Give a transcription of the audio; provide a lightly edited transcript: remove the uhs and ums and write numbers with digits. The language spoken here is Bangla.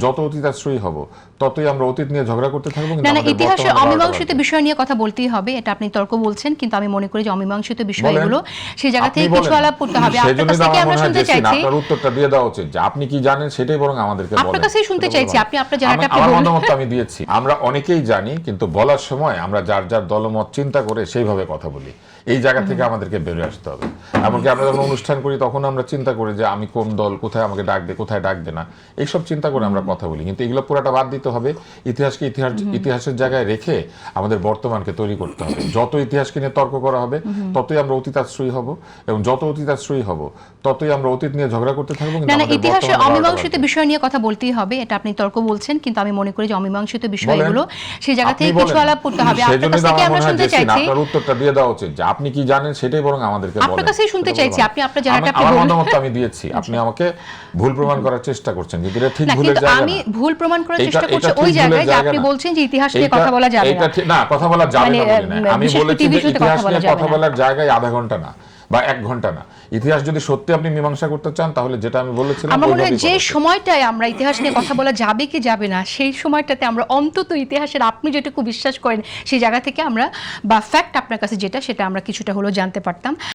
যত অতীত আশ্রয়ী হব ততই আমরা অতীত নিয়ে ঝগড়া করতে থাকবো। না না, ইতিহাসের অমীমাংসিত বিষয় নিয়ে কথা বলতেই হবে, এটা আপনি তর্ক বলছেন, কিন্তু আমি মনে করি যে অমীমাংসিত বিষয়গুলো সেই জায়গা থেকে কিছু আলাপ করতে হবে। আপনার কাছ থেকে আমরা শুনতে চাইছি, আপনার উত্তরটা দিয়ে দেওয়া উচিত যে আপনি কি জানেন সেটাই বরং আমাদেরকে বলেন। আপনার কাছেই শুনতে চাইছি, আপনি আপনার জায়গাটা আমার মতামত আমি দিয়েছি। আমরা অনেকেই জানি, কিন্তু বলার সময় আমরা যার যার দলমত চিন্তা করে সেইভাবে কথা বলি। এই জায়গা থেকে আমাদেরকে বেরিয়ে আসতে হবে। এমনকি আমরা যখন অনুষ্ঠান করি তখন আমরা চিন্তা করি যে আমি কোন দল, কোথায় আমাকে ডাকবে, কোথায় ডাকবে না, এইসব চিন্তা করে আমরা কথা বলি। কিন্তু এগুলো পুরোটা বাদ দিতে হবে। ইতিহাসকে ইতিহাসের জায়গায় রেখে আমাদের বর্তমানকে তৈরি করতে হবে। যত ইতিহাসকে নিয়ে তর্ক করা হবে ততই আমরা অতীত আশ্রয়ী হব, এবং যত অতীত আশ্রয়ী হব ততই আমরা অতীত নিয়ে ঝগড়া করতে থাকবো। না না, ইতিহাসের অমীমাংসিত বিষয় নিয়ে কথা বলতেই হবে, এটা আপনি তর্ক বলছেন, কিন্তু আমি মনে করি যে অমীমাংসিত বিষয়গুলো সেই জায়গা থেকে কিছু আলাপ করতে হবে। আপনার কাছ থেকে আমরা শুনতে চাইছি, আপনার উত্তরটা দিয়ে দেওয়া উচিত যে আপনি কি জানেন সেটাই বরং আমাদেরকে বলেন। আপনার কাছেই শুনতে চাইছি, আপনি আপনার জায়গাটা আমার মতামত আমি দিয়েছি। আপনি আমাকে ভুল প্রমাণ করার চেষ্টা করছেন, কিন্তু এটা ঠিক ভুলের জায়গা না। আমি ভুল প্রমাণ করার চেষ্টা করছি ওই জায়গায় যে আপনি বলছেন যে ইতিহাস নিয়ে কথা বলা যাবে না। না, কথা বলা যাবে না বলি না। আমি বলেছি যে ইতিহাস নিয়ে কথা বলার জায়গায় আধা ঘন্টা না বা 1 ঘন্টা না। ইতিহাস যদি সত্যি আপনি মীমাংসা করতে চান তাহলে যেটা আমি বলেছিলাম, আমার মনে হয় যে সময়টায় আমরা ইতিহাস নিয়ে কথা বলা যাবে কি যাবে না, সেই সময়টাতে আমরা অন্তত ইতিহাসের আপনি যেটুকু বিশ্বাস করেন সেই জায়গা থেকে আমরা, বা ফ্যাক্ট আপনার কাছে যেটা, সেটা আমরা কিছুটা হলেও জানতে পারতাম।